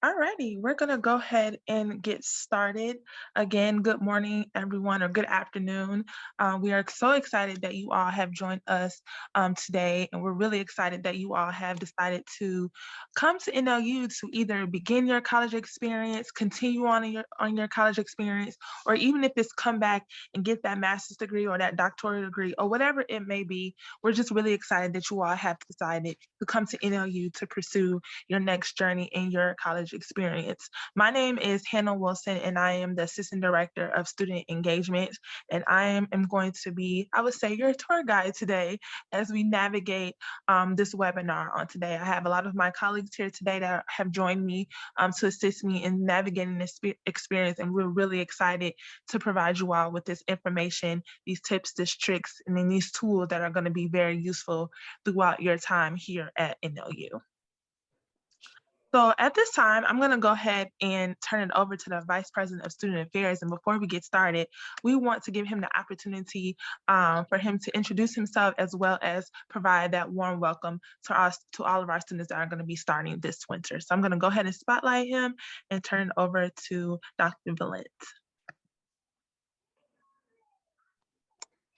Alrighty, we're gonna go ahead and get started. Again, good morning, everyone, or good afternoon. We are so excited that you all have joined us today, and we're really excited that you all have decided to come to NLU to either begin your college experience, continue on in your college experience, or even if it's come back and get that master's degree or that doctoral degree or whatever it may be. We're just really excited that you all have decided to come to NLU to pursue your next journey in your college experience. My name is Hannah Wilson, and I am the Assistant Director of Student Engagement. And I am going to be, I would say, your tour guide today as we navigate this webinar on today. I have a lot of my colleagues here today that have joined me to assist me in navigating this experience, and we're really excited to provide you all with this information, these tips, these tricks, and then these tools that are going to be very useful throughout your time here at NLU. So at this time, I'm going to go ahead and turn it over to the Vice President of Student Affairs. And before we get started, we want to give him the opportunity for him to introduce himself, as well as provide that warm welcome to all of our students that are going to be starting this winter. So I'm going to go ahead and spotlight him and turn it over to Dr. Valent.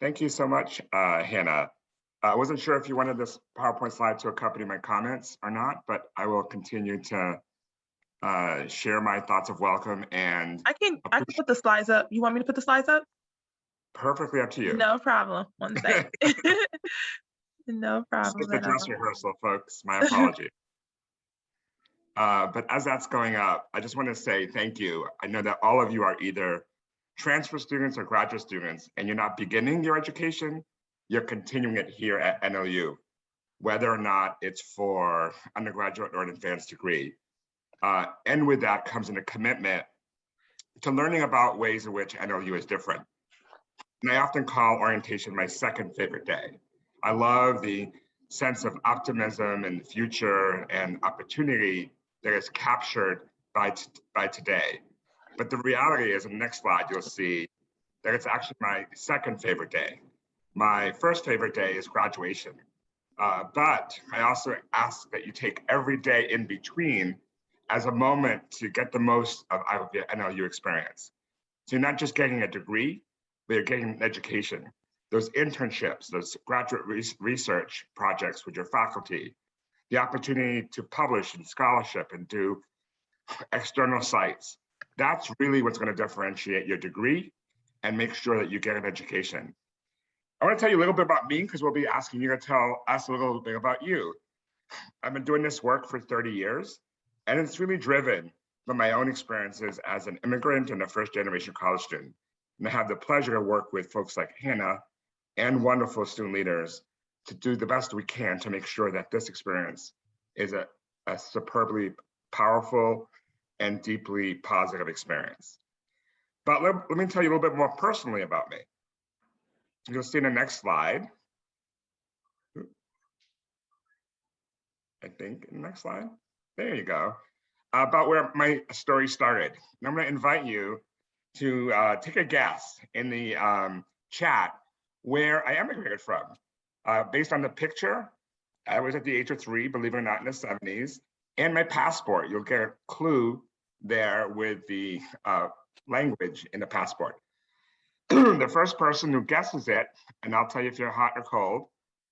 Thank you so much, Hannah. I wasn't sure if you wanted this PowerPoint slide to accompany my comments or not, but I will continue to share my thoughts of welcome. And I can put the slides up. You want me to put the slides up? Perfectly up to you. No problem. One second. No problem. It's a dress rehearsal, folks. My apology. But as that's going up, I just want to say thank you. I know that all of you are either transfer students or graduate students, and you're not beginning your education, you're continuing it here at NLU, whether or not it's for undergraduate or an advanced degree. And with that comes in a commitment to learning about ways in which NLU is different. And I often call orientation my second favorite day. I love the sense of optimism and the future and opportunity that is captured by today. But the reality is, in the next slide, you'll see that it's actually my second favorite day. My first favorite day is graduation. But I also ask that you take every day in between as a moment to get the most out of your NLU experience. So you're not just getting a degree, but you're getting an education. Those internships, those graduate research projects with your faculty, the opportunity to publish in scholarship and do external sites. That's really what's going to differentiate your degree and make sure that you get an education. I want to tell you a little bit about me, because we'll be asking you to tell us a little bit about you. I've been doing this work for 30 years, and it's really driven by my own experiences as an immigrant and a first-generation college student. And I have the pleasure to work with folks like Hannah and wonderful student leaders to do the best we can to make sure that this experience is a superbly powerful and deeply positive experience. But let me tell you a little bit more personally about me. You'll see in the next slide, I think, in the next slide, there you go, about where my story started. And I'm going to invite you to take a guess in the chat where I emigrated from. Based on the picture, I was at the age of 3, believe it or not, in the 70s, and my passport. You'll get a clue there with the language in the passport. The first person who guesses it, and I'll tell you if you're hot or cold,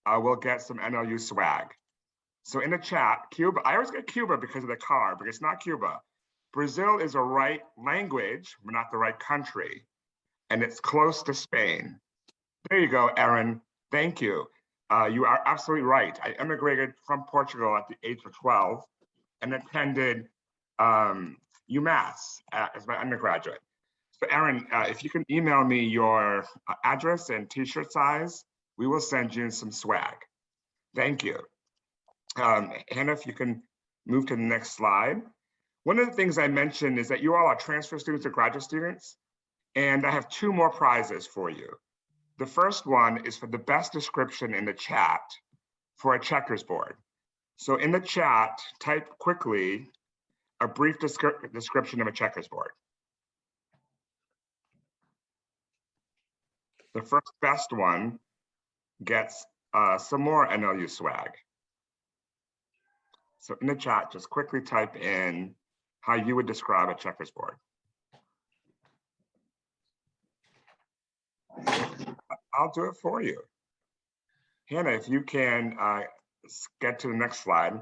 will get some NLU swag. So in the chat, Cuba, I always get Cuba because of the car, but it's not Cuba. Brazil is a right language, but not the right country. And it's close to Spain. There you go, Erin. Thank you. You are absolutely right. I immigrated from Portugal at the age of 12 and attended UMass as my undergraduate. So Erin, if you can email me your address and t-shirt size, we will send you some swag. Thank you. Hannah, if you can move to the next slide. One of the things I mentioned is that you all are transfer students or graduate students, and I have 2 more prizes for you. The first one is for the best description in the chat for a checkers board. So in the chat, type quickly a brief description of a checkers board. The first best one gets some more NLU swag. So in the chat, just quickly type in how you would describe a checkers board. I'll do it for you. Hannah, if you can get to the next slide.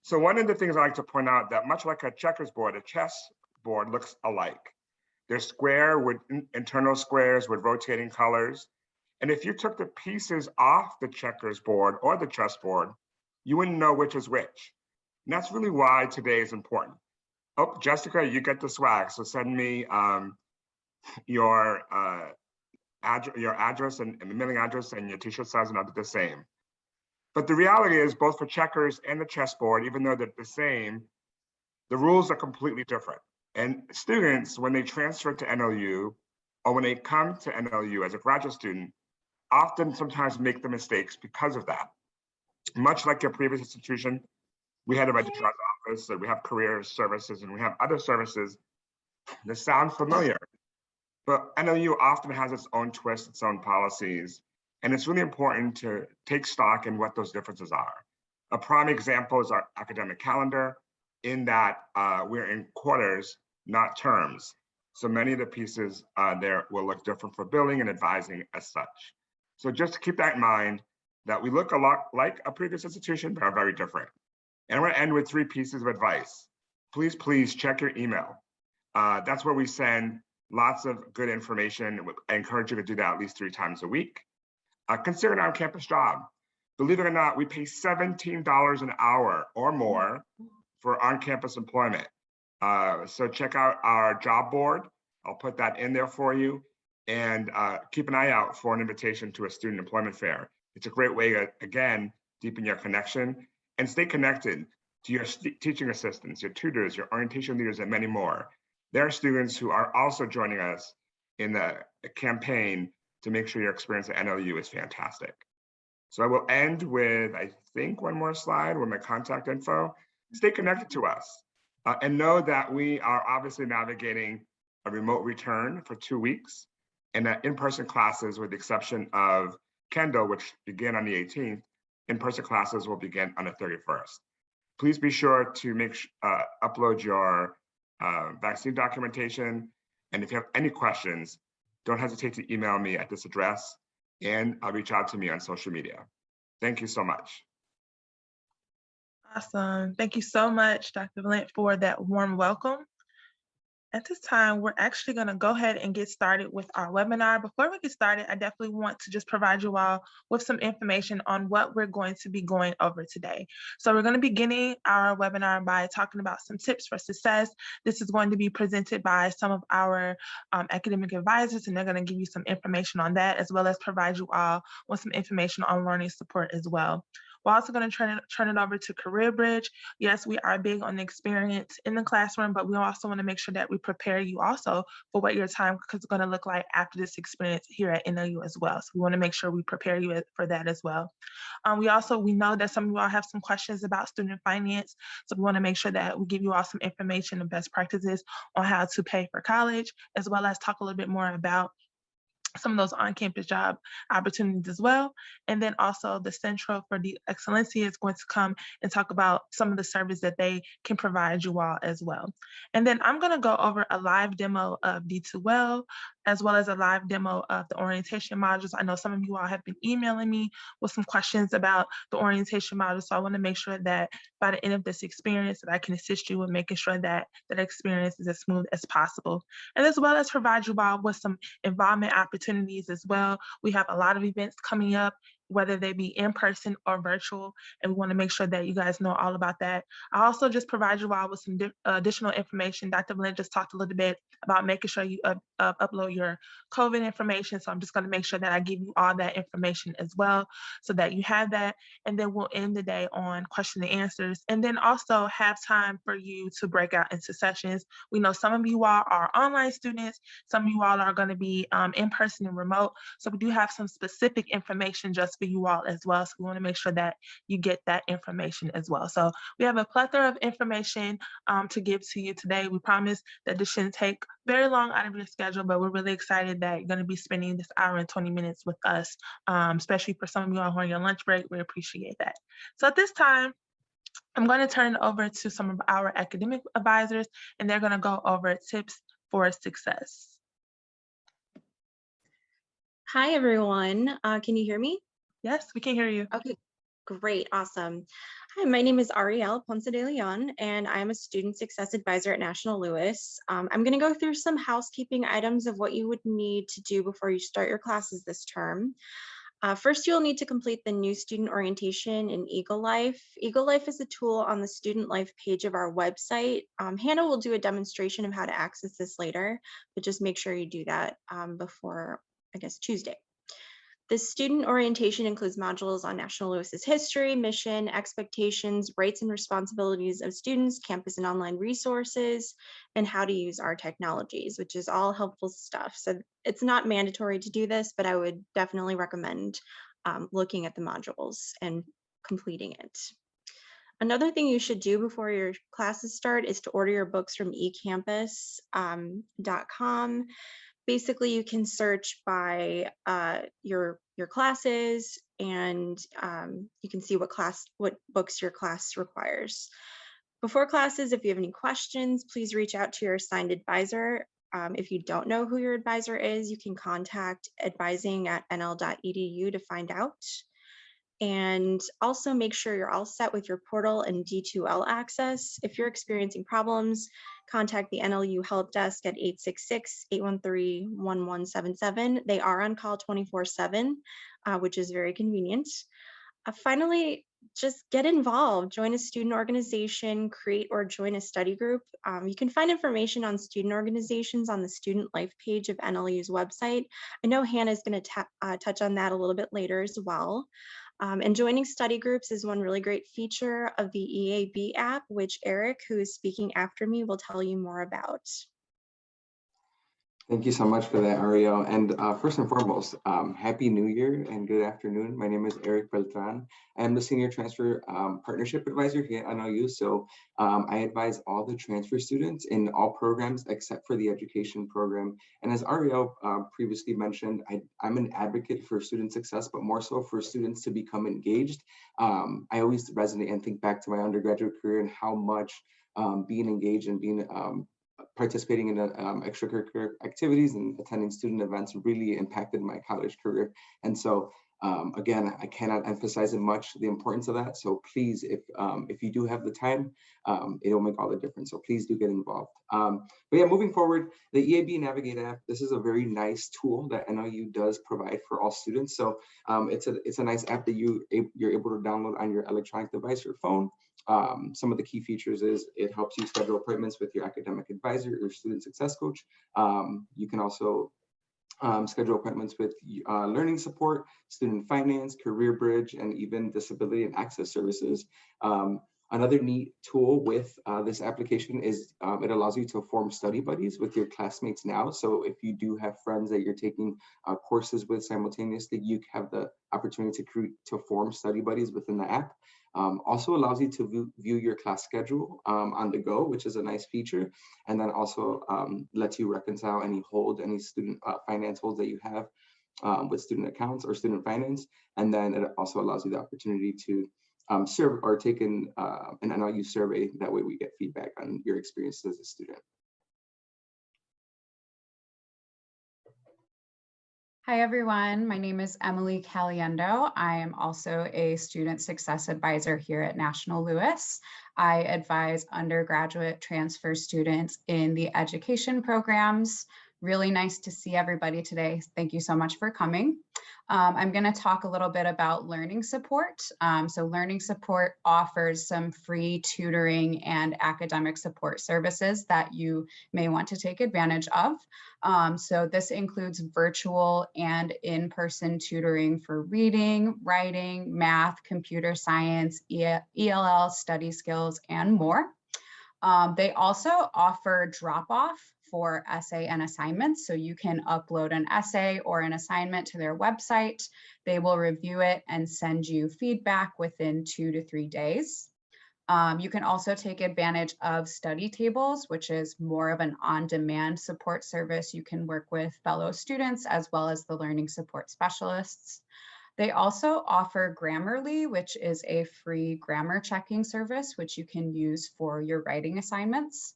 So one of the things I like to point out that much like a checkers board, a chess board looks alike. They're square with internal squares with rotating colors. And if you took the pieces off the checkers board or the chess board, you wouldn't know which is which. And that's really why today is important. Oh, Jessica, you get the swag. So send me your address and the mailing address and your t-shirt size, and I'll do the same. But the reality is both for checkers and the chessboard, even though they're the same, the rules are completely different. And students, when they transfer to NLU or when they come to NLU as a graduate student, often sometimes make the mistakes because of that. Much like your previous institution, we had a registrar's office, so we have career services, and we have other services that sound familiar. But NLU often has its own twists, its own policies, and it's really important to take stock in what those differences are. A prime example is our academic calendar, in that we're in quarters, not terms. So many of the pieces there will look different for billing and advising as such. So just to keep that in mind, that we look a lot like a previous institution, but are very different. And I'm gonna end with 3 pieces of advice. Please check your email. That's where we send lots of good information. I encourage you to do that at least 3 times a week. Consider an on-campus job. Believe it or not, we pay $17 an hour or more for on-campus employment. So check out our job board. I'll put that in there for you. And keep an eye out for an invitation to a student employment fair. It's a great way to, again, deepen your connection and stay connected to your teaching assistants, your tutors, your orientation leaders, and many more. There are students who are also joining us in the campaign to make sure your experience at NLU is fantastic. So I will end with, I think, one more slide with my contact info. Stay connected to us and know that we are obviously navigating a remote return for 2 weeks, and that in-person classes, with the exception of Kendall, which began on the 18th, in-person classes will begin on the 31st. Please be sure to upload your vaccine documentation. And if you have any questions, don't hesitate to email me at this address, and I'll reach out to me on social media. Thank you so much. Awesome. Thank you so much, Dr. Valent, for that warm welcome. At this time, we're actually going to go ahead and get started with our webinar. Before we get started, I definitely want to just provide you all with some information on what we're going to be going over today. So we're going to be beginning our webinar by talking about some tips for success. This is going to be presented by some of our academic advisors, and they're going to give you some information on that, as well as provide you all with some information on learning support as well. We're also going to turn it over to Career Bridge. Yes, we are big on the experience in the classroom, but we also want to make sure that we prepare you also for what your time is going to look like after this experience here at NLU as well. So we want to make sure we prepare you for that as well. We know that some of you all have some questions about student finance. So we want to make sure that we give you all some information and best practices on how to pay for college, as well as talk a little bit more about some of those on-campus job opportunities as well. And then also the Central for the Excellency is going to come and talk about some of the service that they can provide you all as well. And then I'm going to go over a live demo of D2L, as well as a live demo of the orientation modules. I know some of you all have been emailing me with some questions about the orientation modules. So I want to make sure that by the end of this experience that I can assist you with making sure that that experience is as smooth as possible. And as well as provide you all with some involvement opportunities as well. We have a lot of events coming up, whether they be in person or virtual, and we want to make sure that you guys know all about that. I also just provide you all with some additional information. Dr. Valent just talked a little bit about making sure you upload your COVID information. So I'm just going to make sure that I give you all that information as well, so that you have that. And then we'll end the day on question and answers, and then also have time for you to break out into sessions. We know some of you all are online students, some of you all are going to be in person and remote. So we do have some specific information just for you all as well. So we want to make sure that you get that information as well. So we have a plethora of information to give to you today. We promise that this shouldn't take very long out of your schedule, but we're really excited that you're going to be spending this hour and 20 minutes with us, especially for some of you all who are on your lunch break. We appreciate that. So at this time, I'm going to turn it over to some of our academic advisors, and they're going to go over tips for success. Hi, everyone. Can you hear me? Yes, we can hear you. Okay, great, awesome. Hi, my name is Ariel Ponce de Leon, and I'm a Student Success Advisor at National Louis. I'm going to go through some housekeeping items of what you would need to do before you start your classes this term. First, you'll need to complete the new student orientation in Eagle Life. Eagle Life is a tool on the Student Life page of our website. Hannah will do a demonstration of how to access this later, but just make sure you do that before, I guess, Tuesday. The student orientation includes modules on National Louis's history, mission, expectations, rights and responsibilities of students, campus and online resources, and how to use our technologies, which is all helpful stuff. So it's not mandatory to do this, but I would definitely recommend looking at the modules and completing it. Another thing you should do before your classes start is to order your books from ecampus.com. Basically, you can search by your classes, and you can see what books your class requires. Before classes, if you have any questions, please reach out to your assigned advisor. If you don't know who your advisor is, you can contact advising@nl.edu to find out. And also make sure you're all set with your portal and D2L access. If you're experiencing problems, contact the NLU Help Desk at 866-813-1177. They are on call 24/7, which is very convenient. Finally, just get involved, join a student organization, create or join a study group. You can find information on student organizations on the Student Life page of NLU's website. I know Hannah is going to touch on that a little bit later as well. And joining study groups is one really great feature of the EAB app, which Eric, who is speaking after me, will tell you more about. Thank you so much for that, Ariel. And first and foremost, Happy New Year and good afternoon. My name is Eric Beltran. I am the Senior Transfer Partnership Advisor here at NLU. So I advise all the transfer students in all programs except for the education program. And as Ariel previously mentioned, I'm an advocate for student success, but more so for students to become engaged. I always resonate and think back to my undergraduate career and how much being engaged and being participating in extracurricular activities and attending student events really impacted my college career. And so again, I cannot emphasize it much, the importance of that. So please, if you do have the time, it'll make all the difference. So please do get involved. But yeah, moving forward, the EAB Navigate app, this is a very nice tool that NLU does provide for all students. So it's a nice app that you're able to download on your electronic device or phone. Some of the key features is it helps you schedule appointments with your academic advisor or student success coach. You can also schedule appointments with learning support, student finance, career bridge, and even disability and access services. Another neat tool with this application is it allows you to form study buddies with your classmates now. So if you do have friends that you're taking courses with simultaneously, you have the opportunity to form study buddies within the app. Also allows you to view your class schedule on the go, which is a nice feature. And then also lets you reconcile any student finance holds that you have with student accounts or student finance. And then it also allows you the opportunity to serve or take an NLU survey. That way we get feedback on your experience as a student. Hi, everyone. My name is Emily Caliendo. I am also a student success advisor here at National Louis. I advise undergraduate transfer students in the education programs. Really nice to see everybody today. Thank you so much for coming. I'm going to talk a little bit about learning support. So learning support offers some free tutoring and academic support services that you may want to take advantage of. So this includes virtual and in-person tutoring for reading, writing, math, computer science, ELL, study skills, and more. They also offer drop-off for essay and assignments. So you can upload an essay or an assignment to their website. They will review it and send you feedback within 2 to 3 days. You can also take advantage of study tables, which is more of an on-demand support service. You can work with fellow students as well as the learning support specialists. They also offer Grammarly, which is a free grammar checking service, which you can use for your writing assignments.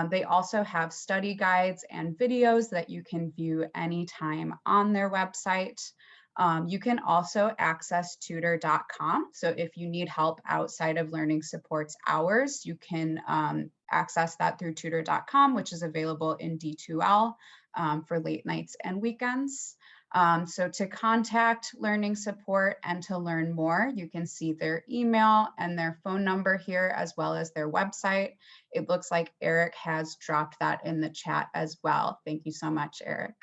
They also have study guides and videos that you can view anytime on their website. You can also access tutor.com. So if you need help outside of learning supports hours, you can access that through tutor.com, which is available in D2L for late nights and weekends. So to contact learning support and to learn more, you can see their email and their phone number here, as well as their website. It looks like Eric has dropped that in the chat as well. Thank you so much, Eric.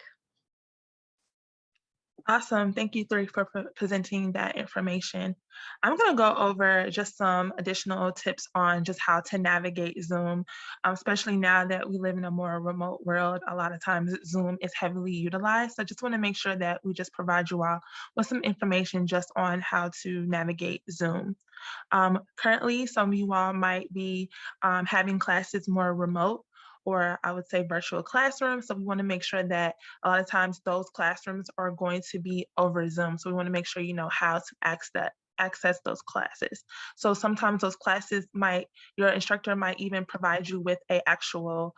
Awesome. Thank you, Three, for presenting that information. I'm going to go over just some additional tips on just how to navigate Zoom, especially now that we live in a more remote world. A lot of times Zoom is heavily utilized. So I just want to make sure that we just provide you all with some information just on how to navigate Zoom. Currently, some of you all might be having classes more remote, or I would say virtual classrooms. So we want to make sure that a lot of times those classrooms are going to be over Zoom. So we want to make sure you know how to access those classes. So sometimes those classes your instructor might even provide you with a actual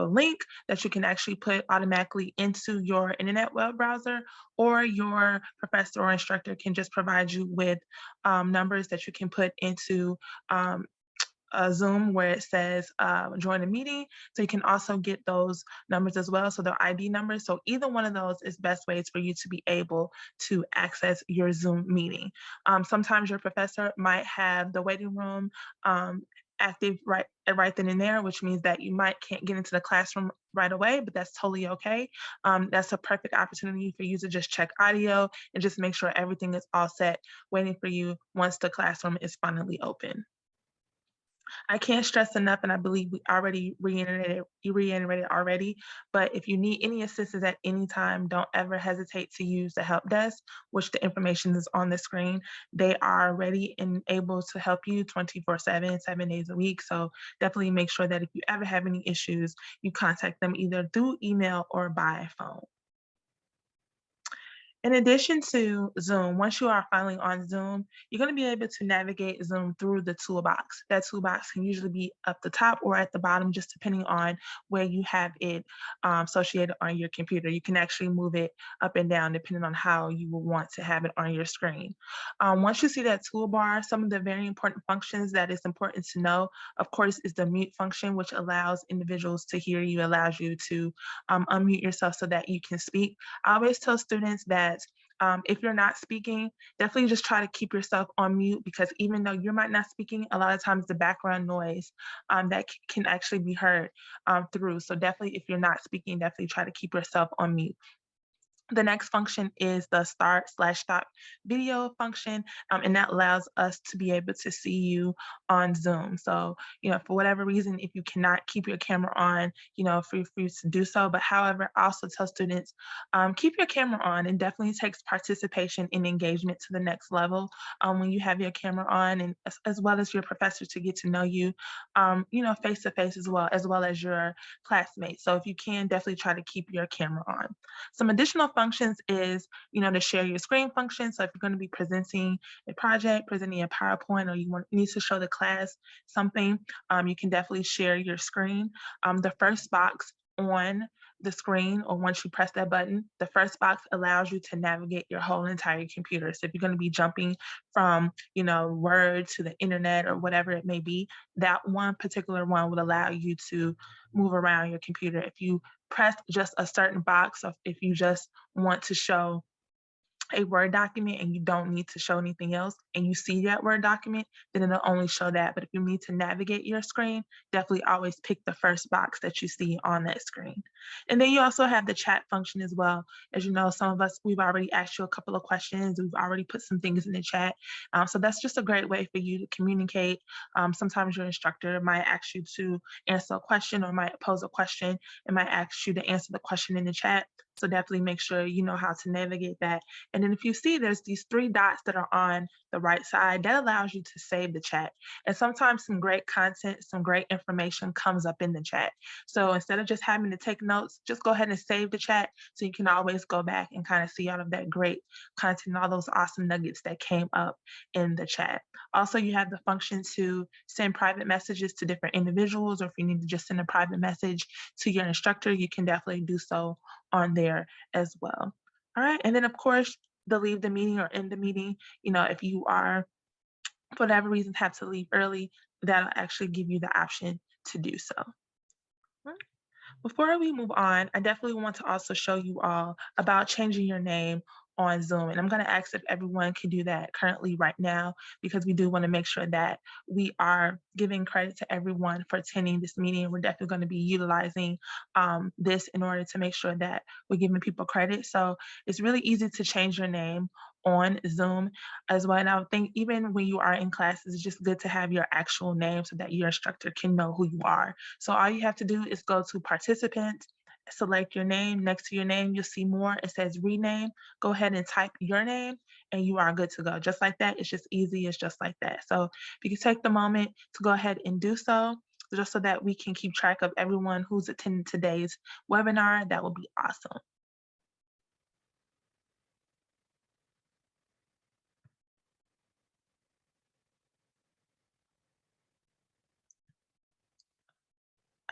link that you can actually put automatically into your internet web browser, or your professor or instructor can just provide you with numbers that you can put into Zoom where it says join a meeting. So you can also get those numbers as well. So they're ID numbers. So either one of those is best ways for you to be able to access your Zoom meeting. Sometimes your professor might have the waiting room active right then and there, which means that you can't get into the classroom right away, but that's totally okay. That's a perfect opportunity for you to just check audio and just make sure everything is all set, waiting for you once the classroom is finally open. I can't stress enough, and I believe we already reiterated already, but if you need any assistance at any time, don't ever hesitate to use the help desk, which the information is on the screen. They are ready and able to help you 24/7, 7 days a week. So definitely make sure that if you ever have any issues, you contact them either through email or by phone. In addition to Zoom, once you are finally on Zoom, you're going to be able to navigate Zoom through the toolbox. That toolbox can usually be up the top or at the bottom, just depending on where you have it associated on your computer. You can actually move it up and down depending on how you will want to have it on your screen. Once you see that toolbar, some of the very important functions that is important to know, of course, is the mute function, which allows individuals to hear you, allows you to unmute yourself so that you can speak. I always tell students that if you're not speaking, definitely just try to keep yourself on mute, because even though you might not speaking, a lot of times the background noise that can actually be heard through. So definitely if you're not speaking, definitely try to keep yourself on mute. The next function is the start/stop video function, and that allows us to be able to see you on Zoom. So, for whatever reason, if you cannot keep your camera on, feel free to do so. But however, I also tell students, keep your camera on, and definitely takes participation and engagement to the next level when you have your camera on, and as well as your professor to get to know you, face to face as well as your classmates. So if you can, definitely try to keep your camera on. Some additional functions is, to share your screen function. So if you're going to be presenting a project, presenting a PowerPoint, or you need to show the class something, you can definitely share your screen. The first box on the screen, or once you press that button, the first box allows you to navigate your whole entire computer. So if you're going to be jumping from, Word to the internet or whatever it may be, that one particular one would allow you to move around your computer. If you press just a certain box, or if you just want to show a Word document and you don't need to show anything else, and you see that Word document, then it'll only show that. But if you need to navigate your screen, definitely always pick the first box that you see on that screen. And then you also have the chat function as well. As you know, some of us, we've already asked you a couple of questions. We've already put some things in the chat. So that's just a great way for you to communicate. Sometimes your instructor might ask you to answer a question, or might pose a question and might ask you to answer the question in the chat. So definitely make sure you know how to navigate that. And then if you see there's these 3 dots that are on the right side, that allows you to save the chat. And sometimes some great content, some great information comes up in the chat. So instead of just having to take notes, just go ahead and save the chat so you can always go back and kind of see all of that great content, all those awesome nuggets that came up in the chat. Also, you have the function to send private messages to different individuals, or if you need to just send a private message to your instructor, you can definitely do so on there as well. All right, and then of course, the leave the meeting or end the meeting, if you are, for whatever reason, have to leave early, that'll actually give you the option to do so. Before we move on, I definitely want to also show you all about changing your name on Zoom. And I'm going to ask if everyone can do that currently right now, because we do want to make sure that we are giving credit to everyone for attending this meeting. We're definitely going to be utilizing this in order to make sure that we're giving people credit. So it's really easy to change your name on Zoom as well. And I would think even when you are in classes, it's just good to have your actual name so that your instructor can know who you are. So all you have to do is go to participant, select your name. Next to your name, you'll see more. It says rename. Go ahead and type your name and you are good to go. Just like that. It's just easy. It's just like that. So if you can take the moment to go ahead and do so, just so that we can keep track of everyone who's attending today's webinar, that would be awesome.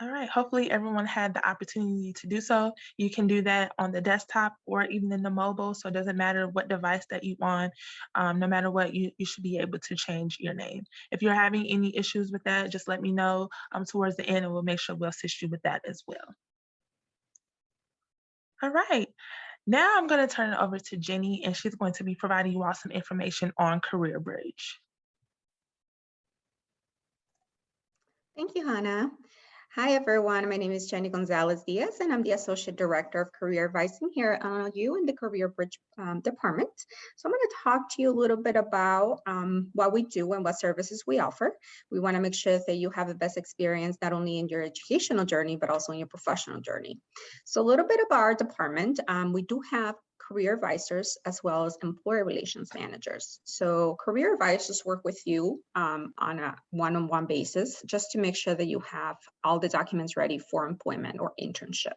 All right, hopefully everyone had the opportunity to do so. You can do that on the desktop or even in the mobile, so it doesn't matter what device that you on. No matter what, you should be able to change your name. If you're having any issues with that, just let me know towards the end and we'll make sure we'll assist you with that as well. All right, now I'm gonna turn it over to Jenny and she's going to be providing you all some information on Career Bridge. Thank you, Hannah. Hi, everyone. My name is Jenny Gonzalez Diaz, and I'm the Associate Director of Career Advising here at NLU in the Career Bridge Department. So I'm going to talk to you a little bit about what we do and what services we offer. We want to make sure that you have the best experience, not only in your educational journey, but also in your professional journey. So a little bit about our department. We do have career advisors as well as employer relations managers. So career advisors work with you on a one-on-one basis just to make sure that you have all the documents ready for employment or internship.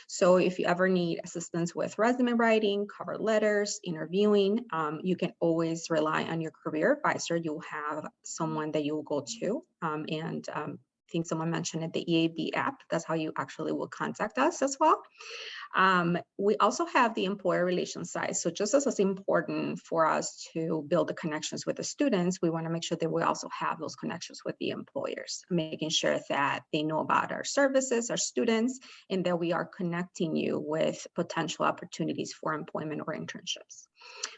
So if you ever need assistance with resume writing, cover letters, interviewing, you can always rely on your career advisor. You'll have someone that you'll go to I think someone mentioned it, the EAB app. That's how you actually will contact us as well. We also have the employer relations side. So just as it's important for us to build the connections with the students, we want to make sure that we also have those connections with the employers, making sure that they know about our services, our students, and that we are connecting you with potential opportunities for employment or internships.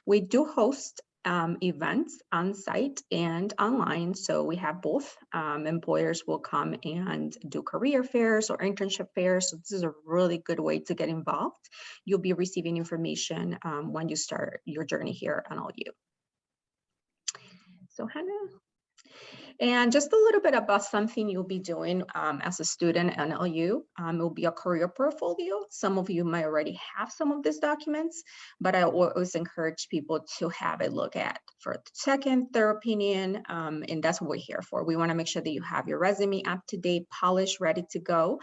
We do host events on site and online. So we have both. Employers will come and do career fairs or internship fairs. So this is a really good way to get involved. You'll be receiving information when you start your journey here at NLU. So Hannah. And just a little bit about something you'll be doing as a student at NLU. It will be a career portfolio. Some of you might already have some of these documents, but I always encourage people to have a look at for second, third opinion, and that's what we're here for. We want to make sure that you have your resume up to date, polished, ready to go.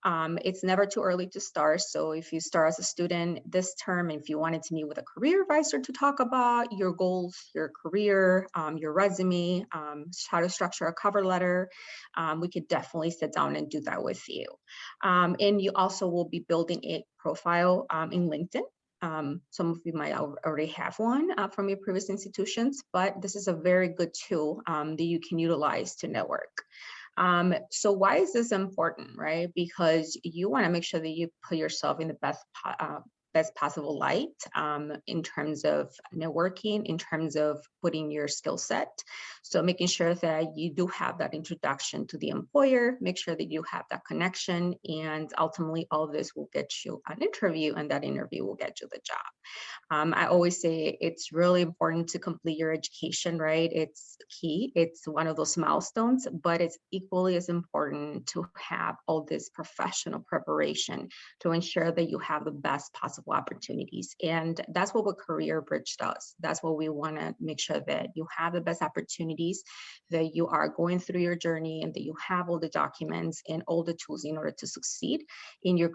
It's never too early to start. So if you start as a student this term, if you wanted to meet with a career advisor to talk about your goals, your career, your resume, how to structure a cover letter, we could definitely sit down and do that with you. And you also will be building a profile in LinkedIn. Some of you might already have one from your previous institutions, but this is a very good tool that you can utilize to network. So why is this important, right? Because you want to make sure that you put yourself in the best possible light in terms of networking, in terms of putting your skill set. So making sure that you do have that introduction to the employer, make sure that you have that connection, and ultimately all of this will get you an interview, and that interview will get you the job. I always say it's really important to complete your education, right? It's key. It's one of those milestones, but it's equally as important to have all this professional preparation to ensure that you have the best possible possible opportunities. And that's what Career Bridge does. That's what we want to make sure that you have the best opportunities, that you are going through your journey, and that you have all the documents and all the tools in order to succeed in your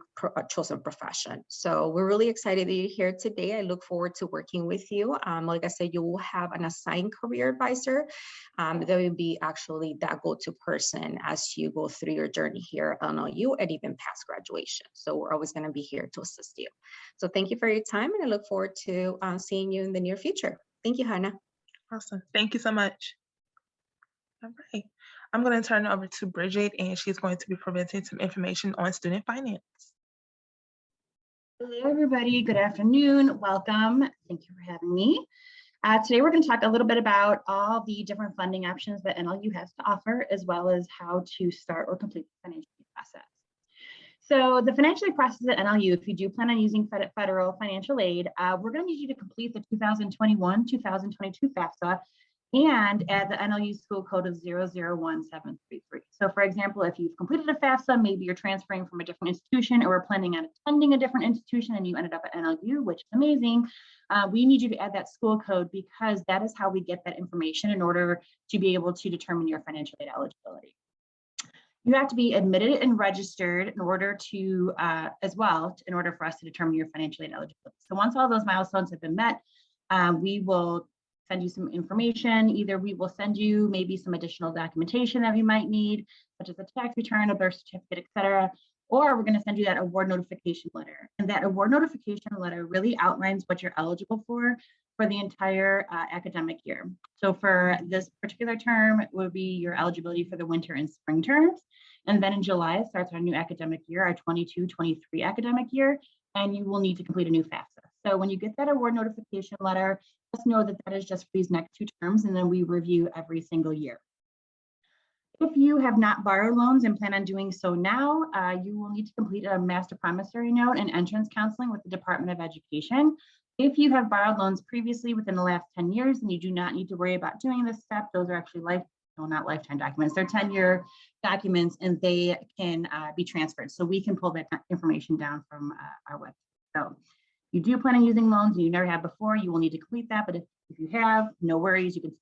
chosen profession. So we're really excited that you're here today. I look forward to working with you. Like I said, you will have an assigned career advisor that will be actually that go-to person as you go through your journey here at NLU and even past graduation. So we're always going to be here to assist you. So thank you for your time, and I look forward to seeing you in the near future. Thank you, Hannah. Awesome. Thank you so much. All right. I'm going to turn it over to Bridget, and she's going to be presenting some information on student finance. Hello, everybody. Good afternoon. Welcome. Thank you for having me. Today, we're going to talk a little bit about all the different funding options that NLU has to offer, as well as how to start or complete the financial aid process. So the financial aid process at NLU, if you do plan on using federal financial aid, we're going to need you to complete the 2021-2022 FAFSA and add the NLU school code of 001733. So for example, if you've completed a FAFSA, maybe you're transferring from a different institution or are planning on attending a different institution and you ended up at NLU, which is amazing. We need you to add that school code because that is how we get that information in order to be able to determine your financial aid eligibility. You have to be admitted and registered in order to, as well, in order for us to determine your financial aid eligibility. So once all those milestones have been met, we will send you some information. Either we will send you maybe some additional documentation that we might need, such as a tax return, a birth certificate, etc. Or we're going to send you that award notification letter. And that award notification letter really outlines what you're eligible for the entire academic year. So for this particular term, it would be your eligibility for the winter and spring terms. And then in July, it starts our new academic year, our 22-23 academic year, and you will need to complete a new FAFSA. So when you get that award notification letter, just know that that is just for these next 2 terms, and then we review every single year. If you have not borrowed loans and plan on doing so now, you will need to complete a master promissory note and entrance counseling with the Department of Education. If you have borrowed loans previously within the last 10 years, then you do not need to worry about doing this step. Those are actually not lifetime documents. They're 10-year documents, and they can be transferred. So we can pull that information down from our website. So you do plan on using loans and you never have before, you will need to complete that. But if you have, no worries, you can.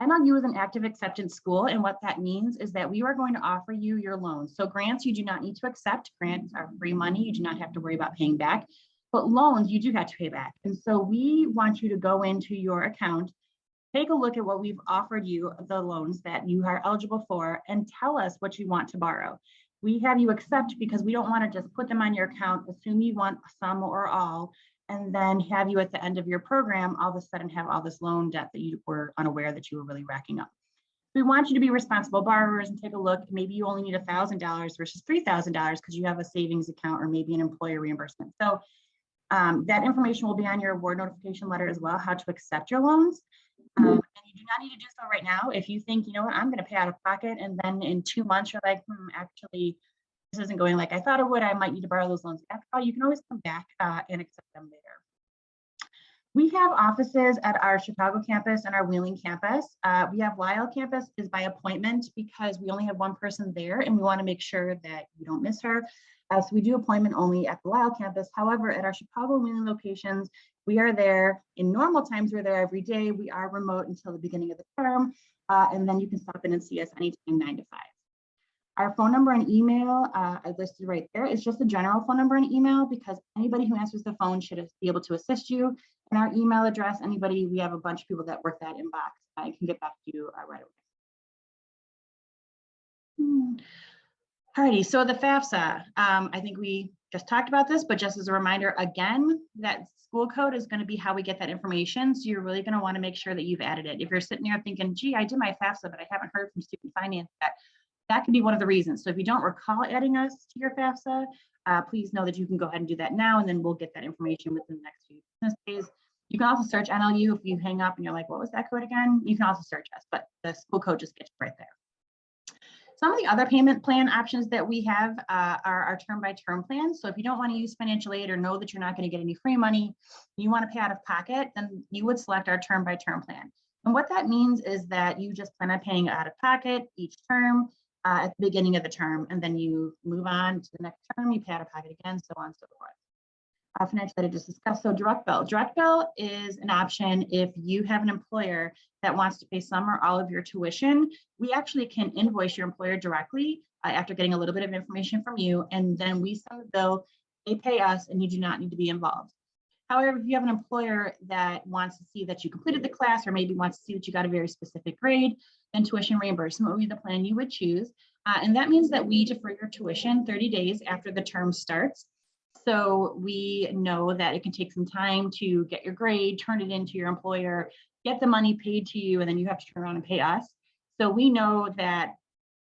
NLU is an active acceptance school, and what that means is that we are going to offer you your loans. So grants, you do not need to accept. Grants are free money. You do not have to worry about paying back. But loans, you do have to pay back. And so we want you to go into your account, take a look at what we've offered you, the loans that you are eligible for, and tell us what you want to borrow. We have you accept because we don't want to just put them on your account, assume you want some or all, and then have you at the end of your program all of a sudden have all this loan debt that you were unaware that you were really racking up. We want you to be responsible borrowers and take a look. Maybe you only need $1,000 versus $3,000 because you have a savings account or maybe an employer reimbursement. So that information will be on your award notification letter as well, how to accept your loans. And you do not need to do so right now. If you think, you know what, I'm going to pay out of pocket, and then in 2 months you're like, actually, this isn't going like I thought it would, I might need to borrow those loans. After all, you can always come back and accept them later. We have offices at our Chicago campus and our Wheeling campus. We have Lyle campus is by appointment because we only have one person there, and we want to make sure that you don't miss her. So we do appointment only at the Lyle campus. However, at our Chicago and Wheeling locations, we are there in normal times. We're there every day. We are remote until the beginning of the term, and then you can stop in and see us anytime 9 to 5. Our phone number and email I listed right there. It's just a general phone number and email because anybody who answers the phone should be able to assist you. And our email address, anybody, we have a bunch of people that work that inbox. I can get back to you right away. Alrighty, so the FAFSA, I think we just talked about this, but just as a reminder, again, that school code is going to be how we get that information. So you're really going to want to make sure that you've added it. If you're sitting there thinking, gee, I did my FAFSA, but I haven't heard from student finance yet, that could be one of the reasons. So if you don't recall adding us to your FAFSA, please know that you can go ahead and do that now, and then we'll get that information within the next few business days. You can also search NLU if you hang up and you're like, what was that code again? You can also search us, but the school code just gets you right there. Some of the other payment plan options that we have are our term-by-term plans. So if you don't want to use financial aid or know that you're not going to get any free money, you want to pay out of pocket, then you would select our term-by-term plan. And what that means is that you just plan on paying out of pocket each term at the beginning of the term, and then you move on to the next term, you pay out of pocket again, so on and so forth. financial aid I just discussed. So direct bill. Direct bill is an option if you have an employer that wants to pay some or all of your tuition. We actually can invoice your employer directly after getting a little bit of information from you, and then we send the bill, they pay us, and you do not need to be involved. However, if you have an employer that wants to see that you completed the class or maybe wants to see that you got a very specific grade, then tuition reimbursement would be the plan you would choose. And that means that we defer your tuition 30 days after the term starts. So we know that it can take some time to get your grade, turn it into your employer, get the money paid to you, and then you have to turn around and pay us. So we know that,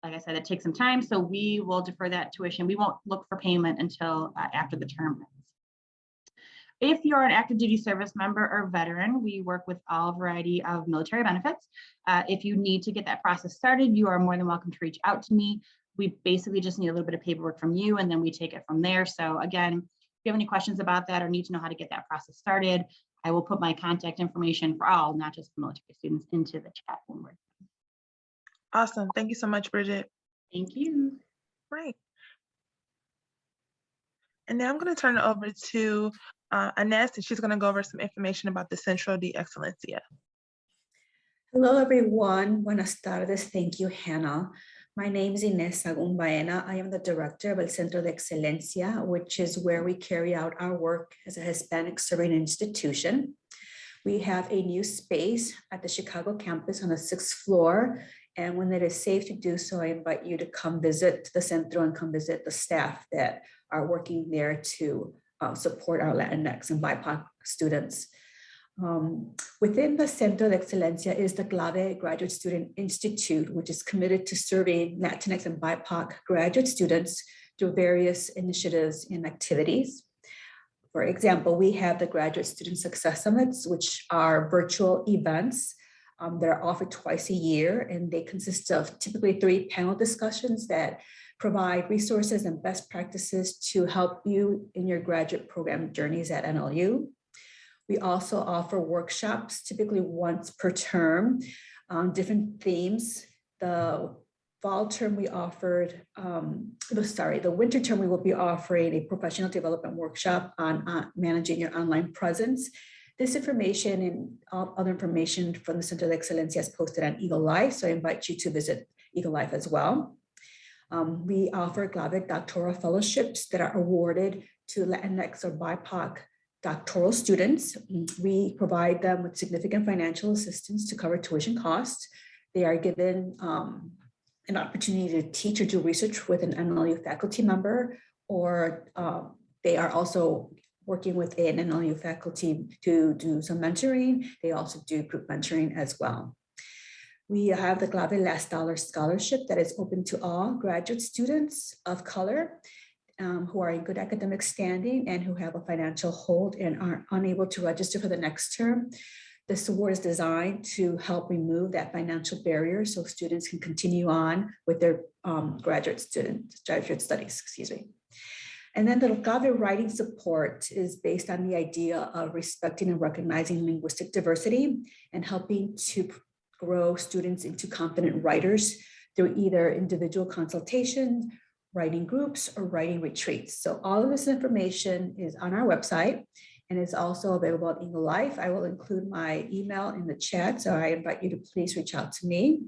like I said, it takes some time. So we will defer that tuition. We won't look for payment until after the term ends. If you're an active duty service member or veteran, we work with all variety of military benefits. If you need to get that process started, you are more than welcome to reach out to me. We basically just need a little bit of paperwork from you, and then we take it from there. So again, if you have any questions about that or need to know how to get that process started, I will put my contact information for all, not just for military students, into the chat when we're done. Awesome. Thank you so much, Bridget. Thank you. Great. And now I'm going to turn it over to Ines, and she's going to go over some information about the Centro de Excelencia. Hello, everyone. Buenas tardes. Thank you, Hannah. My name is Ines Sagún Baena. I am the director of El Centro de Excelencia, which is where we carry out our work as a Hispanic serving institution. We have a new space at the Chicago campus on the 6th floor. And when it is safe to do so, I invite you to come visit the Centro and come visit the staff that are working there to support our Latinx and BIPOC students. Within the Centro de Excelencia is the GLAVE Graduate Student Institute, which is committed to serving Latinx and BIPOC graduate students through various initiatives and activities. For example, we have the Graduate Student Success Summits, which are virtual events that are offered twice a year, and they consist of typically 3 panel discussions that provide resources and best practices to help you in your graduate program journeys at NLU. We also offer workshops, typically once per term, on different themes. The fall term we offered, the winter term we will be offering a professional development workshop on managing your online presence. This information and all other information from the Centro de Excelencia is posted on Eagle Life, so I invite you to visit Eagle Life as well. We offer GLAVE doctoral fellowships that are awarded to Latinx or BIPOC doctoral students. We provide them with significant financial assistance to cover tuition costs. They are given an opportunity to teach or do research with an NLU faculty member, or they are also working with an NLU faculty to do some mentoring. They also do group mentoring as well. We have the GLAVE Last Dollar Scholarship that is open to all graduate students of color who are in good academic standing and who have a financial hold and are unable to register for the next term. This award is designed to help remove that financial barrier so students can continue on with their graduate studies, excuse me. And then the GLAVE writing support is based on the idea of respecting and recognizing linguistic diversity and helping to grow students into confident writers through either individual consultations, writing groups, or writing retreats. So all of this information is on our website and is also available at Eagle Life. I will include my email in the chat, so I invite you to please reach out to me.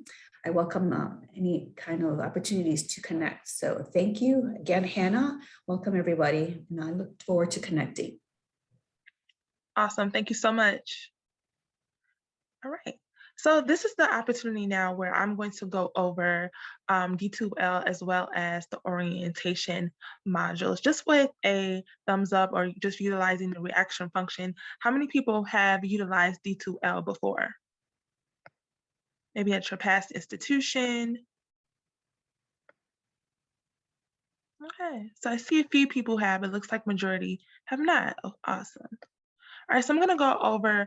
I welcome any kind of opportunities to connect. So thank you again, Hannah. Welcome everybody, and I look forward to connecting. Awesome, thank you so much. All right. So this is the opportunity now where I'm going to go over D2L as well as the orientation modules, just with a thumbs up or just utilizing the reaction function. How many people have utilized D2L before? Maybe at your past institution. Okay, so I see a few people have, it looks like majority have not. Oh, awesome. All right, so I'm going to go over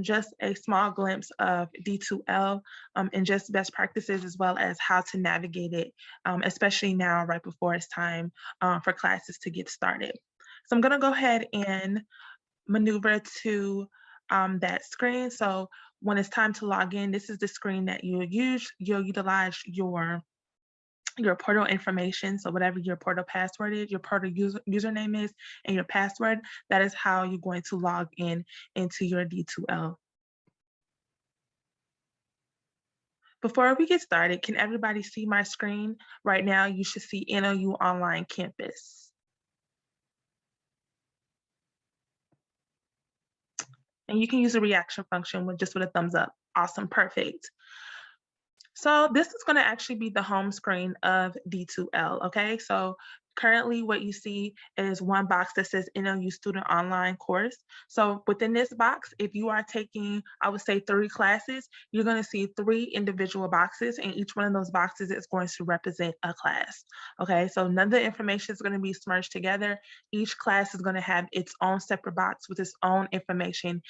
just a small glimpse of D2L and just best practices as well as how to navigate it, especially now right before it's time for classes to get started. So I'm going to go ahead and maneuver to that screen. So when it's time to log in, this is the screen that you'll use. You'll utilize your your portal information. So whatever your portal password is, your portal username is, and your password, that is how you're going to log in into your D2L. Before we get started, can everybody see my screen? Right now, you should see NLU Online Campus. And you can use the reaction function with just with a thumbs up. Awesome, perfect. So this is going to actually be the home screen of D2L, okay? So currently what you see is one box that says NLU Student Online Course. So within this box, if you are taking, I would say 3 classes, you're going to see 3 individual boxes, and each one of those boxes is going to represent a class, okay? So none of the information is going to be smudged together. Each class is going to have its own separate box with its own information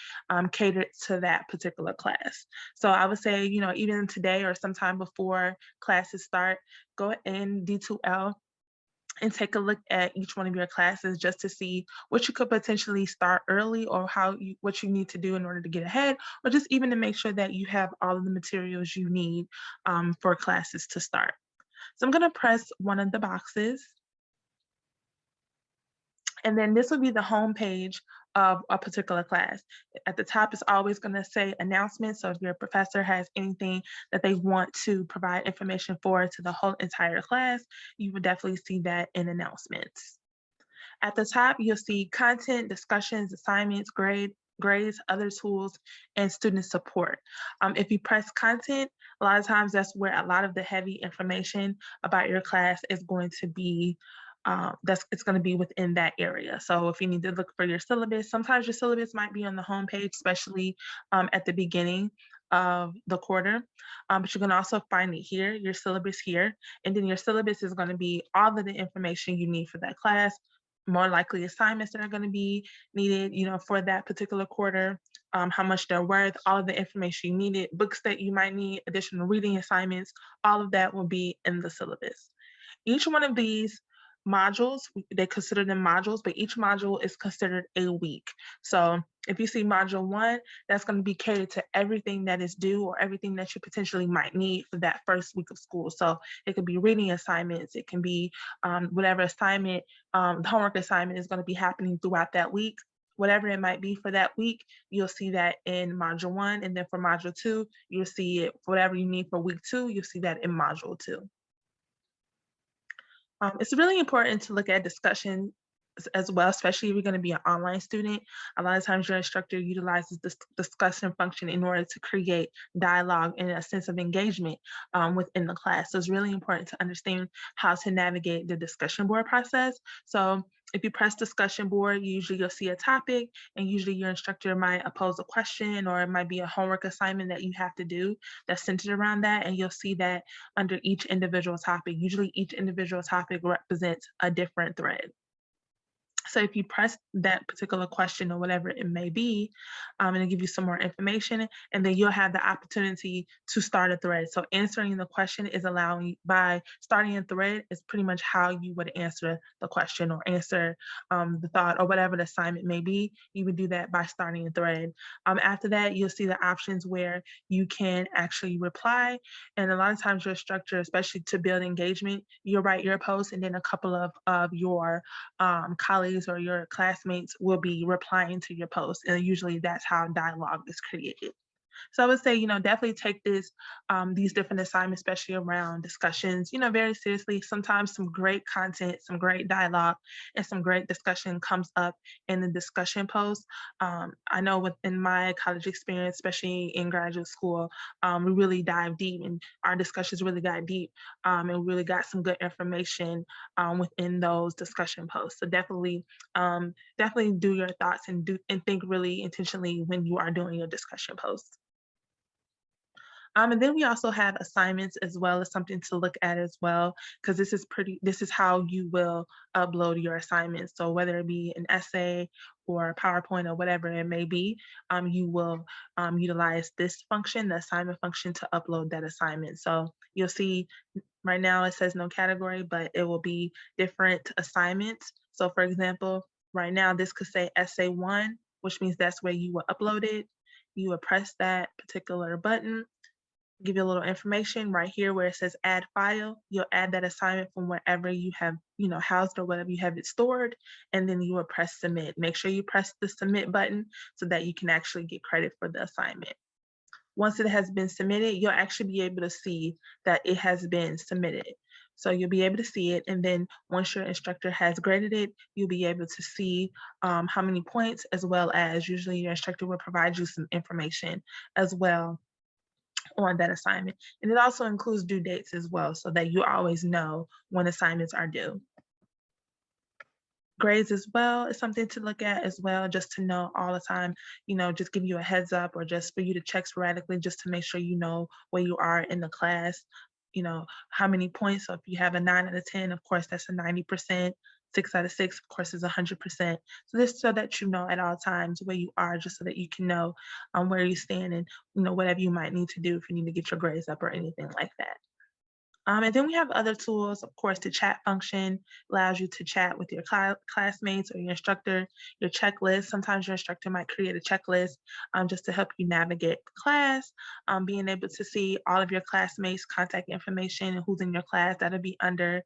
catered to that particular class. So I would say, you know, even today or sometime before classes start, go in D2L and take a look at each one of your classes just to see what you could potentially start early, or what you need to do in order to get ahead, or just even to make sure that you have all of the materials you need for classes to start. So I'm going to press one of the boxes. And then this will be the home page of a particular class. At the top, it's always going to say announcements. So if your professor has anything that they want to provide information for to the whole entire class, you would definitely see that in announcements. At the top, you'll see content, discussions, assignments, grades, other tools, and student support. If you press content, a lot of times that's where a lot of the heavy information about your class is going to be. It's going to be within that area. So if you need to look for your syllabus, sometimes your syllabus might be on the home page, especially at the beginning of the quarter, but you can also find it here, your syllabus here, and then your syllabus is going to be all of the information you need for that class, more likely assignments that are going to be needed, you know, for that particular quarter, how much they're worth, all of the information you needed, books that you might need, additional reading assignments, all of that will be in the syllabus. Each one of these modules, they consider them modules, but each module is considered a week. So if you see module 1, that's going to be catered to everything that is due or everything that you potentially might need for that first week of school. So it could be reading assignments, it can be whatever assignment, the homework assignment is going to be happening throughout that week. Whatever it might be for that week, you'll see that in module 1, and then for module 2, you'll see it, whatever you need for week 2, you'll see that in module 2. It's really important to look at discussion as well, especially if you're going to be an online student. A lot of times your instructor utilizes this discussion function in order to create dialogue and a sense of engagement within the class. So it's really important to understand how to navigate the discussion board process. So if you press discussion board, you'll see a topic, and usually your instructor might pose a question, or it might be a homework assignment that you have to do that's centered around that. And you'll see that under each individual topic. Usually each individual topic represents a different thread. So if you press that particular question or whatever it may be, it'll give you some more information, and then you'll have the opportunity to start a thread. So answering the question is allowing, by starting a thread is pretty much how you would answer the question or answer the thought or whatever the assignment may be. You would do that by starting a thread. After that, you'll see the options where you can actually reply. And a lot of times your instructor, especially to build engagement, you'll write your post, and then a couple of your colleagues or your classmates will be replying to your post. And usually that's how dialogue is created. So I would say, you know, definitely take these different assignments, especially around discussions, you know, very seriously. Sometimes some great content, some great dialogue, and some great discussion comes up in the discussion post. I know within my college experience, especially in graduate school, we really dive deep, and our discussions really got deep, and really got some good information within those discussion posts. So definitely do your thoughts and think really intentionally when you are doing your discussion posts. And then we also have assignments as well as something to look at as well, because this is how you will upload your assignments. So whether it be an essay or a PowerPoint or whatever it may be, you will utilize this function, the assignment function, to upload that assignment. So you'll see right now it says no category, but it will be different assignments. So for example, right now this could say essay 1, which means that's where you will upload it. You will press that particular button, Give you a little information right here where it says add file. You'll add that assignment from wherever you have, housed or whatever you have it stored, and then you will press submit. Make sure you press the submit button so that you can actually get credit for the assignment. Once it has been submitted, you'll actually be able to see that it has been submitted. So you'll be able to see it, and then once your instructor has graded it, you'll be able to see how many points, as well as usually your instructor will provide you some information as well on that assignment. And it also includes due dates as well, so that you always know when assignments are due. Grades as well is something to look at as well, just to know all the time, just give you a heads up, or just for you to check sporadically, just to make sure you know where you are in the class, how many points. So if you have a 9 out of 10, of course, that's a 90%. 6 out of 6, of course, is 100%. So this, so that you know at all times where you are, just so that you can know where you stand, and whatever you might need to do if you need to get your grades up or anything like that. And then we have other tools, of course. The chat function allows you to chat with your classmates or your instructor. Your checklist, sometimes your instructor might create a checklist just to help you navigate the class. Being able to see all of your classmates' contact information and who's in your class, that'll be under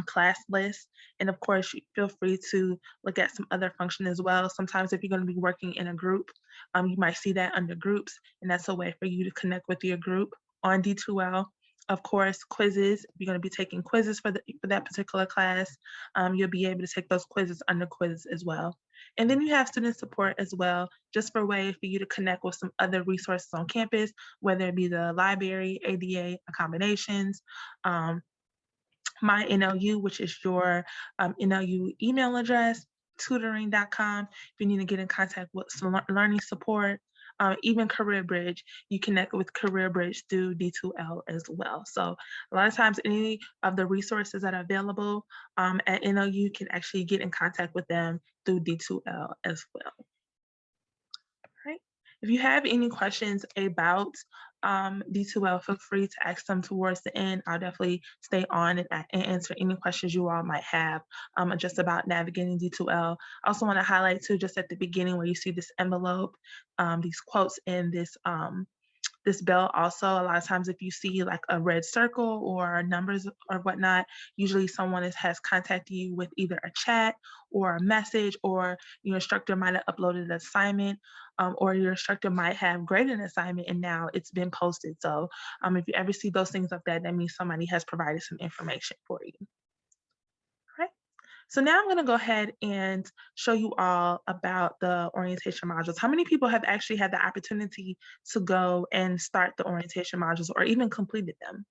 class list. And of course, you feel free to look at some other function as well. Sometimes if you're going to be working in a group, you might see that under groups, and that's a way for you to connect with your group on D2L. Of course, quizzes. If you're going to be taking quizzes for that particular class, you'll be able to take those quizzes under quizzes as well. And then you have student support as well, just for a way for you to connect with some other resources on campus, whether it be the library, ADA accommodations, my NLU, which is your NLU email address, tutoring.com. If you need to get in contact with some learning support, even Career Bridge, you connect with Career Bridge through D2L as well. So a lot of times, any of the resources that are available at NLU, you can actually get in contact with them through D2L as well. Right. If you have any questions about D2L, feel free to ask them towards the end. I'll definitely stay on and answer any questions you all might have just about navigating D2L. I also want to highlight too, just at the beginning where you see this envelope, these quotes in this bell. Also, a lot of times if you see like a red circle or numbers or whatnot, usually someone has contacted you with either a chat or a message, or your instructor might have uploaded an assignment, or your instructor might have graded an assignment and now it's been posted. So if you ever see those things like that, that means somebody has provided some information for you. So now I'm going to go ahead and show you all about the orientation modules. How many people have actually had the opportunity to go and start the orientation modules or even completed them?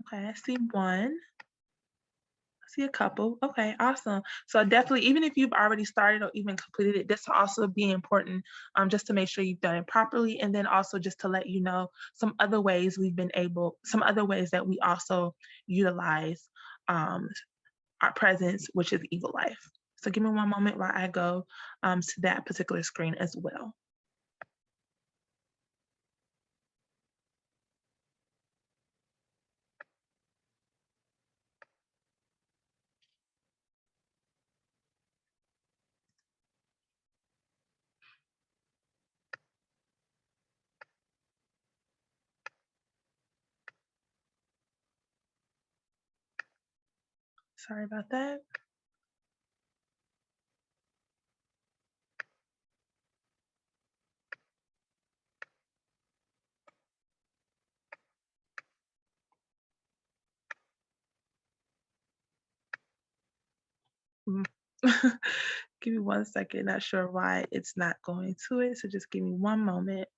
Okay, I see one. I see a couple. Okay, awesome. So definitely, even if you've already started or even completed it, this will also be important just to make sure you've done it properly. And then also just to let you know some other ways that we also utilize our presence, which is Eagle Life. So give me one moment while I go to that particular screen as well. Sorry about that. Give me 1 second. Not sure why it's not going to it. So just give me one moment.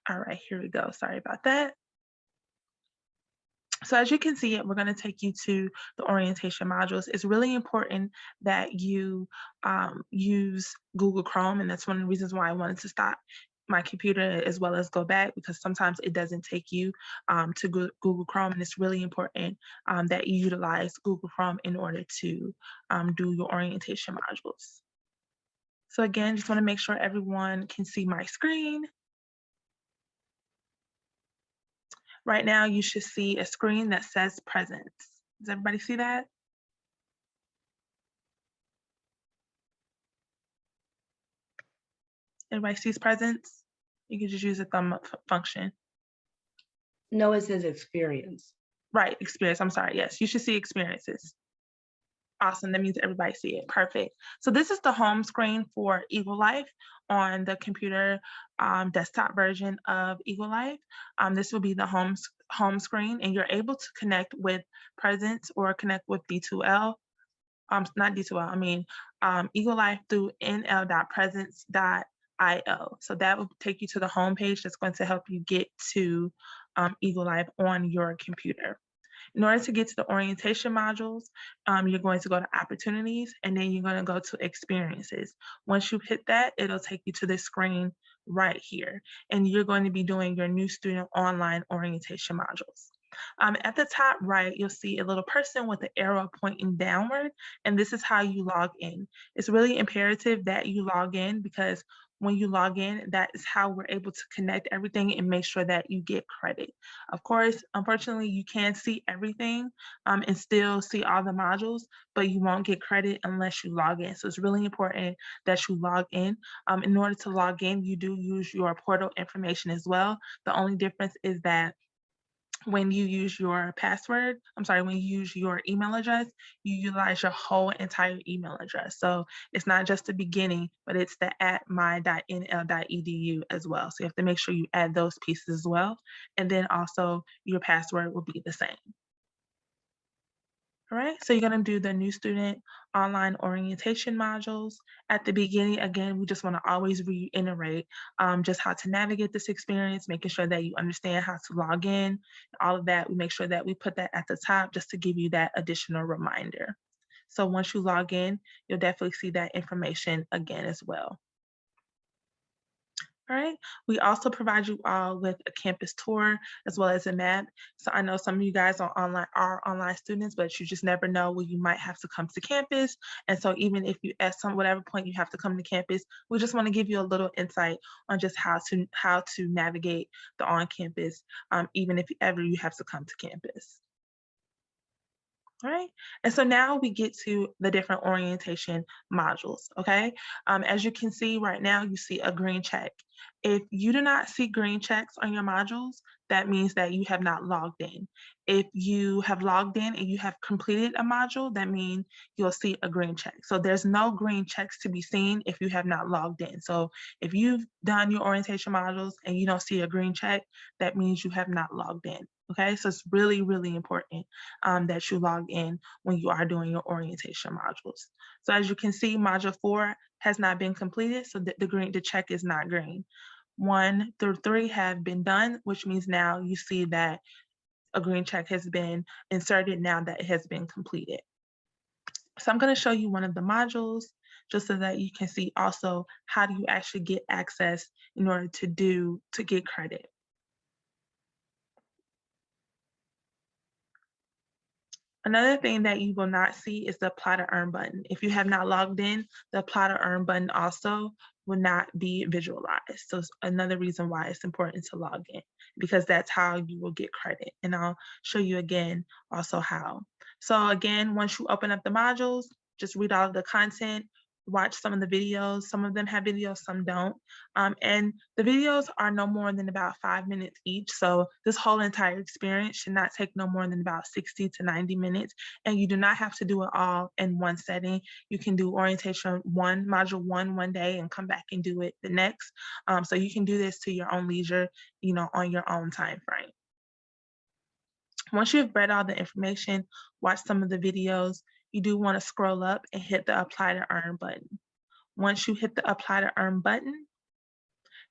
All right, here we go. Sorry about that. So as you can see, we're going to take you to the orientation modules. It's really important that you use Google Chrome, and that's one of the reasons why I wanted to stop my computer as well as go back, because sometimes it doesn't take you to Google Chrome, and it's really important that you utilize Google Chrome in order to do your orientation modules. So again, just want to make sure everyone can see my screen. Right now, you should see a screen that says presence. Does everybody see that? Everybody sees presence? You can just use the thumb up function. No, it says experience. Right, experience, I'm sorry, yes, you should see experiences. Awesome, that means everybody see it, perfect. So this is the home screen for Eagle Life on the computer desktop version of Eagle Life. This will be the home screen, and you're able to connect with Presence or connect with D2L. Not D2L, I mean Eagle Life through nl.presence.io. So that will take you to the home page that's going to help you get to Eagle Life on your computer. In order to get to the orientation modules, you're going to go to opportunities, and then you're going to go to experiences. Once you hit that, it'll take you to this screen right here, and you're going to be doing your new student online orientation modules. At the top right, you'll see a little person with the arrow pointing downward, and this is how you log in. It's really imperative that you log in, because when you log in, that is how we're able to connect everything and make sure that you get credit. Of course, unfortunately, you can see everything and still see all the modules, but you won't get credit unless you log in. So it's really important that you log in. In order to log in, you do use your portal information as well. The only difference is that when you use your password, when you use your email address, you utilize your whole entire email address. So it's not just the beginning, but it's the @my.nl.edu as well. So you have to make sure you add those pieces as well. And then also your password will be the same. All right, so you're gonna do the new student online orientation modules. At the beginning, again, we just wanna always reiterate just how to navigate this experience, making sure that you understand how to log in, all of that. We make sure that we put that at the top just to give you that additional reminder. So once you log in, you'll definitely see that information again as well. All right, we also provide you all with a campus tour as well as a map. So I know some of you guys are online students, but you just never know when you might have to come to campus. And so even if you at whatever point you have to come to campus, we just want to give you a little insight on just how to navigate the on-campus, even if ever you have to come to campus. All right, and so now we get to the different orientation modules, okay? As you can see right now, you see a green check. If you do not see green checks on your modules, that means that you have not logged in. If you have logged in and you have completed a module, that means you'll see a green check. So there's no green checks to be seen if you have not logged in. So if you've done your orientation modules and you don't see a green check, that means you have not logged in. Okay, so it's really, really important that you log in when you are doing your orientation modules. So as you can see, module 4 has not been completed, so the check is not green. 1 through 3 have been done, which means now you see that a green check has been inserted now that it has been completed. So I'm going to show you one of the modules just so that you can see also how do you actually get access in order to get credit. Another thing that you will not see is the apply to earn button. If you have not logged in, the apply to earn button also will not be visualized. So it's another reason why it's important to log in, because that's how you will get credit. And I'll show you again also how. So again, once you open up the modules, just read all of the content, watch some of the videos. Some of them have videos, some don't. And the videos are no more than about 5 minutes each. So this whole entire experience should not take no more than about 60 to 90 minutes. And you do not have to do it all in one setting. You can do orientation module one day and come back and do it the next. So you can do this to your own leisure, on your own time frame. Once you've read all the information, watch some of the videos, you do want to scroll up and hit the apply to earn button. Once you hit the apply to earn button,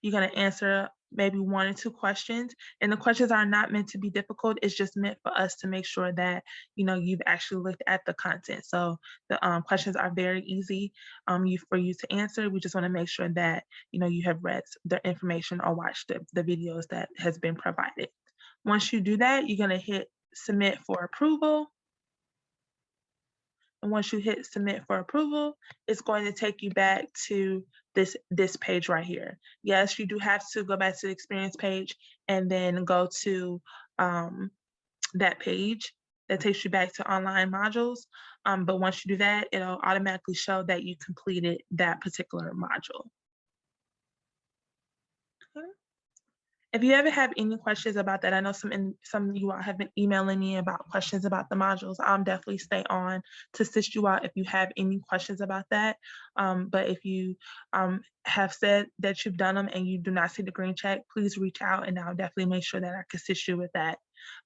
you're going to answer maybe 1 or 2 questions. And the questions are not meant to be difficult. It's just meant for us to make sure that, you've actually looked at the content. So the questions are very easy for you to answer. We just want to make sure that, you have read the information or watched the videos that has been provided. Once you do that, you're going to hit submit for approval. And once you hit submit for approval, it's going to take you back to this page right here. Yes, you do have to go back to the experience page and then go to that page that takes you back to online modules. But once you do that, it'll automatically show that you completed that particular module. Okay. If you ever have any questions about that, I know some of you all have been emailing me about questions about the modules. I'll definitely stay on to assist you out if you have any questions about that. But if you have said that you've done them and you do not see the green check, please reach out and I'll definitely make sure that I can assist you with that.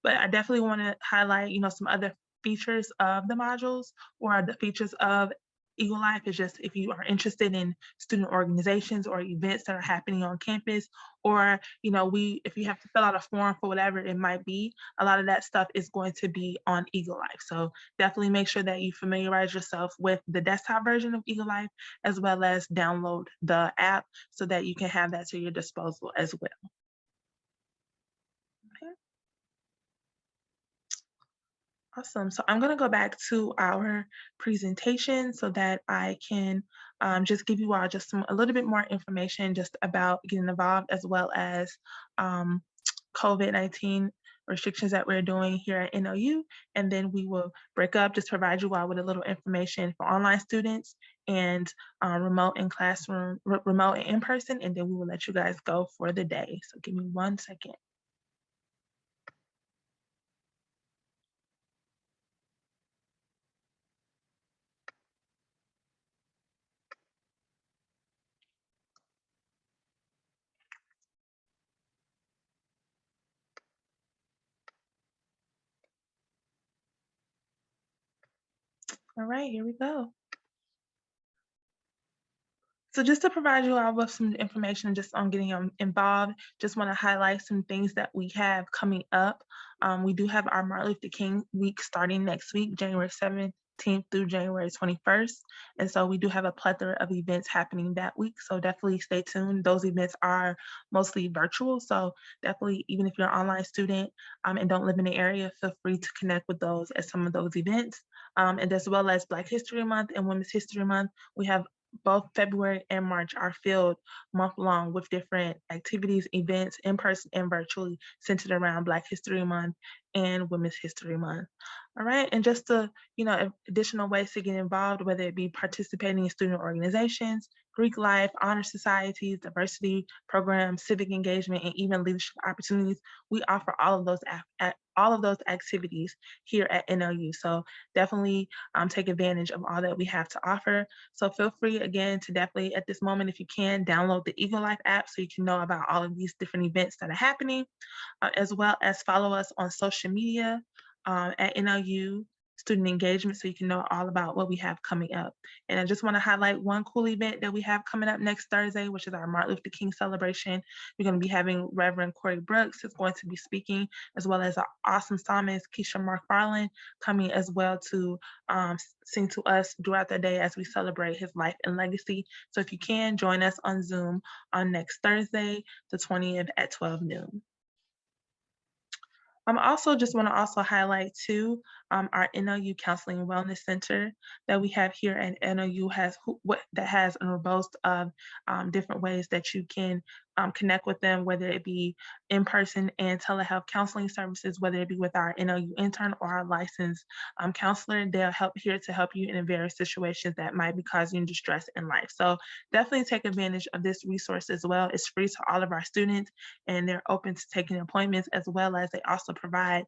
But I definitely want to highlight, some other features of the modules or the features of Eagle Life. Is just if you are interested in student organizations or events that are happening on campus, or if you have to fill out a form for whatever it might be, a lot of that stuff is going to be on Eagle Life. So definitely make sure that you familiarize yourself with the desktop version of Eagle Life, as well as download the app so that you can have that to your disposal as well. Okay. Awesome. So I'm going to go back to our presentation so that I can just give you all just a little bit more information just about getting involved, as well as COVID-19 restrictions that we're doing here at NLU. And then we will break up, just provide you all with a little information for online students and remote and remote and in person, and then we will let you guys go for the day. So give me 1 second. All right, here we go. So just to provide you all with some information just on getting involved, just want to highlight some things that we have coming up. We do have our Martin Luther King week starting next week, January 17th through January 21st. And so we do have a plethora of events happening that week. So definitely stay tuned. Those events are mostly virtual. So definitely, even if you're an online student and don't live in the area, feel free to connect with those at some of those events. And as well as Black History Month and Women's History Month, we have both February and March are filled month-long with different activities, events, in person and virtually, centered around Black History Month and Women's History Month. All right, and just additional ways to get involved, whether it be participating in student organizations, Greek life, honor societies, diversity programs, civic engagement, and even leadership opportunities. We offer all of those activities here at NLU. So definitely take advantage of all that we have to offer. So feel free again to definitely at this moment, if you can, download the Eagle Life app so you can know about all of these different events that are happening, as well as follow us on social media at NLU Student Engagement so you can know all about what we have coming up. And I just want to highlight one cool event that we have coming up next Thursday, which is our Martin Luther King celebration. We're going to be having Reverend Corey Brooks is going to be speaking, as well as our awesome psalmist, Keisha McFarland, coming as well to sing to us throughout the day as we celebrate his life and legacy. So if you can, join us on Zoom on next Thursday, the 20th at 12 noon. Also just want to also highlight too, our NLU Counseling and Wellness Center that we have here at NLU that has a robust of different ways that you can connect with them, whether it be in-person and telehealth counseling services, whether it be with our NLU intern or our licensed counselor. They'll here to help you in various situations that might be causing you distress in life. So definitely take advantage of this resource as well. It's free to all of our students and they're open to taking appointments, as well as they also provide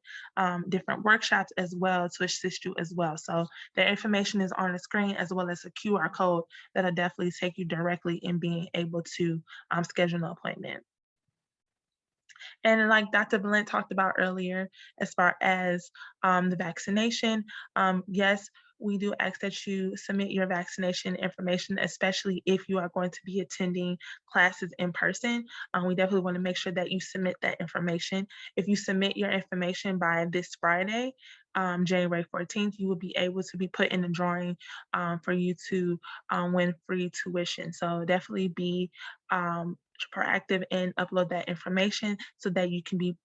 different workshops as well to assist you as well. So their information is on the screen, as well as a QR code that'll definitely take you directly in being able to schedule an appointment. And like Dr. Valent talked about earlier, as far as the vaccination, yes, we do ask that you submit your vaccination information, especially if you are going to be attending classes in person. We definitely want to make sure that you submit that information. If you submit your information by this Friday, January 14th, you will be able to be put in the drawing for you to win free tuition. So definitely be proactive and upload that information so that you can be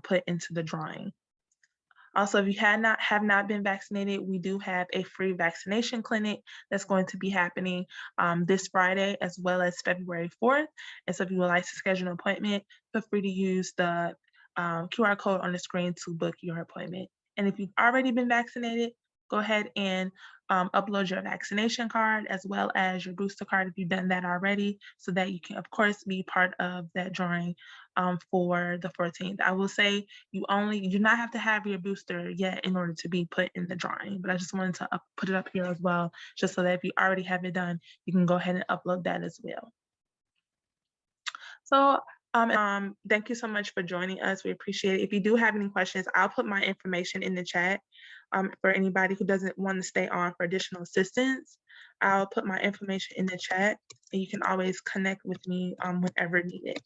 put into the drawing. Also, if you have not been vaccinated, we do have a free vaccination clinic that's going to be happening this Friday as well as February 4th. And so if you would like to schedule an appointment, feel free to use the QR code on the screen to book your appointment. And if you've already been vaccinated, go ahead and upload your vaccination card as well as your booster card if you've done that already, so that you can, of course, be part of that drawing for the 14th. I will say you do not have to have your booster yet in order to be put in the drawing, but I just wanted to put it up here as well, just so that if you already have it done, you can go ahead and upload that as well. So thank you so much for joining us. We appreciate it. If you do have any questions, I'll put my information in the chat for anybody who doesn't want to stay on for additional assistance. I'll put my information in the chat, and you can always connect with me whenever needed.